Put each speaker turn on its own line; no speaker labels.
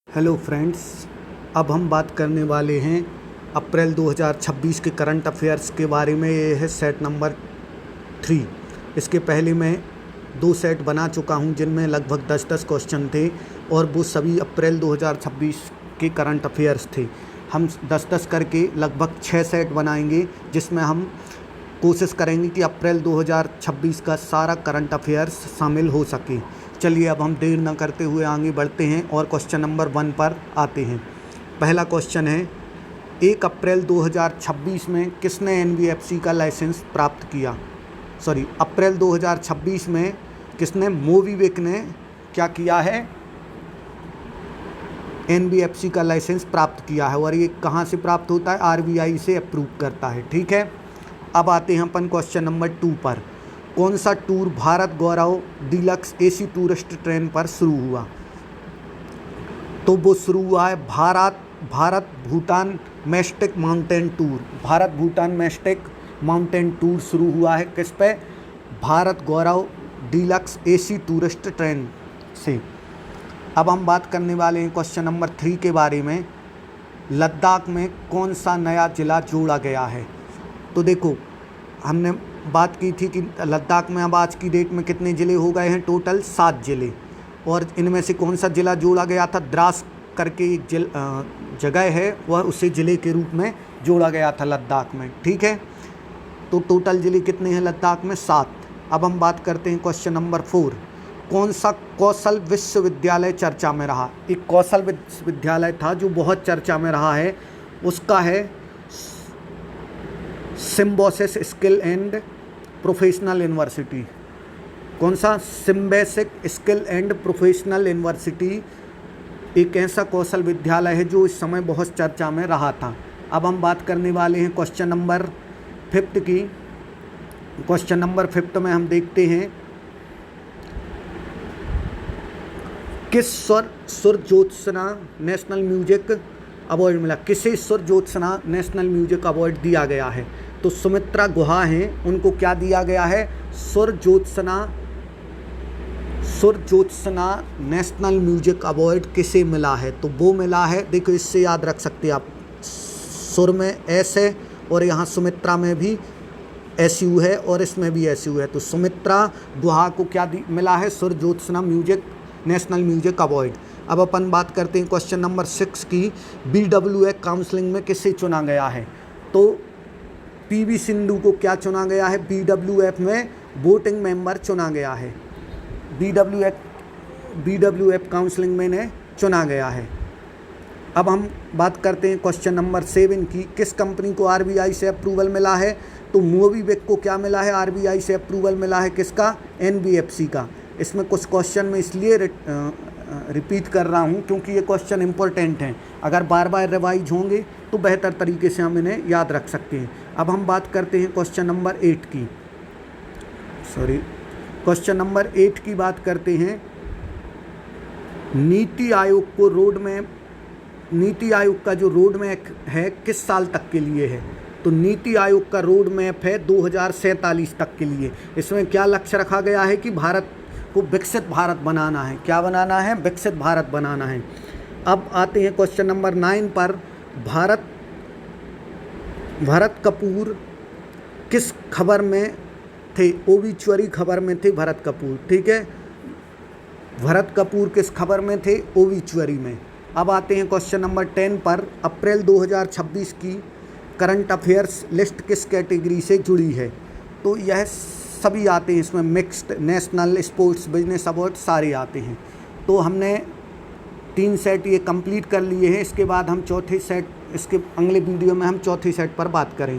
Hello friends, अब हम बात करने वाले हैं अप्रैल 2026 के करंट अफेयर्स के बारे में। ये है सेट नंबर 3। इसके पहले मैं 2 सेट बना चुका हूं जिनमें लगभग 10-10 क्वेश्चन थे और वो सभी अप्रैल 2026 के करंट अफेयर्स थे। हम 10-10 करके लगभग 6 सेट बनाएंगे जिसमें हम कोशिश करेंगे कि अप्रैल 2026 का सारा करंट अफेयर्स शामिल हो सके। चलिए अब हम देर न करते हुए आगे बढ़ते हैं और क्वेश्चन नंबर 1 पर आते हैं। पहला क्वेश्चन है, 1 अप्रैल 2026 में किसने एनबीएफसी का लाइसेंस प्राप्त किया? अप्रैल 2026 में किसने, मोबीक्विक ने क्या किया है, एनबीएफसी का लाइसेंस प्राप्त किया है। और ये कहाँ से प्राप्त होता है? आरबीआई से अप्रूव करता है। ठीक है, अब आते हैं अपन क्वेश्चन नंबर 2 पर। कौन सा टूर भारत गौरव डीलक्स एसी टूरिस्ट ट्रेन पर शुरू हुआ? तो वो शुरू हुआ है Bharat Bhutan mastic mountain tour. Bharat Bhutan mastic mountain tour शुरू हुआ है किस पे? भारत गौरव डीलक्स एसी टूरिस्ट ट्रेन से। अब हम बात करने वाले हैं क्वेश्चन नंबर 3 के बारे में। लद्दाख में कौन सा नया ज़िला जोड़ा गया है? तो देखो, हमने बात की थी कि लद्दाख में अब आज की डेट में कितने ज़िले हो गए हैं? टोटल 7 ज़िले। और इनमें से कौन सा ज़िला जोड़ा गया था? द्रास करके एक जगह है, वह उसे ज़िले के रूप में जोड़ा गया था लद्दाख में। ठीक है, तो टोटल ज़िले कितने हैं लद्दाख में? 7। अब हम बात करते हैं क्वेश्चन नंबर 4। कौन सा कौशल विश्वविद्यालय चर्चा में रहा? एक कौशल विश्वविद्यालय था जो बहुत चर्चा में रहा है, उसका है Symbiosis skill and professional university. कौन सा? Symbiosis skill and professional university एक ऐसा कौशल विद्यालय है जो इस समय बहुत चर्चा में रहा था। अब हम बात करने वाले हैं क्वेश्चन नंबर 5 की। क्वेश्चन नंबर 5 में हम देखते हैं, किस सुर ज्योत्सना नेशनल म्यूजिक अवार्ड मिला? किसे सुर ज्योत्सना नेशनल म्यूजिक अवार्ड दिया गया है? तो सुमित्रा गुहा हैं, उनको क्या दिया गया है? सुर ज्योत्सना नेशनल म्यूजिक अवार्ड किसे मिला है? तो वो मिला है, देखो इससे याद रख सकते हैं आप, सुर में एस है और यहाँ सुमित्रा में भी एस यू है और इसमें भी एस यू है। तो सुमित्रा गुहा को क्या मिला है? सुर ज्योत्सना नेशनल म्यूजिक अवार्ड। अब अपन बात करते हैं क्वेश्चन नंबर 6 की। BWF काउंसलिंग में किसे चुना गया है? तो पीवी सिंधु को क्या चुना गया है? BWF में वोटिंग मेंबर चुना गया है। BWF काउंसलिंग में इन्हें चुना गया है। अब हम बात करते हैं क्वेश्चन नंबर 7 की। किस कंपनी को आरबीआई से अप्रूवल मिला है? तो मोबीक्विक को क्या मिला है? आरबीआई से अप्रूवल मिला है किसका? एनबीएफसी का। इसमें कुछ क्वेश्चन मैं इसलिए रिपीट कर रहा हूँ क्योंकि ये क्वेश्चन इंपॉर्टेंट हैं। अगर बार बार रिवाइज होंगे तो बेहतर तरीके से हम इन्हें याद रख सकते हैं। अब हम बात करते हैं क्वेश्चन नंबर 8 की। क्वेश्चन नंबर 8 की बात करते हैं। नीति आयोग का जो रोड मैप है किस साल तक के लिए है? तो नीति आयोग का रोड मैप है 2047 तक के लिए। इसमें क्या लक्ष्य रखा गया है कि भारत को विकसित भारत बनाना है। क्या बनाना है? विकसित भारत बनाना है। अब आते हैं क्वेश्चन नंबर 9 पर। भरत कपूर किस खबर में थे? ओबिचुअरी खबर में थे भरत कपूर। ठीक है, भरत कपूर किस खबर में थे? ओबिचुअरी में। अब आते हैं क्वेश्चन नंबर 10 पर। अप्रैल 2026 की करंट अफेयर्स लिस्ट किस कैटेगरी से जुड़ी है? तो यह सभी आते हैं इसमें, mixed, national, sports, business award सारे आते हैं। तो हमने 3 सेट ये कंप्लीट कर लिए हैं। इसके बाद हम चौथे सेट, इसके अगले वीडियो में हम चौथे सेट पर बात करेंगे।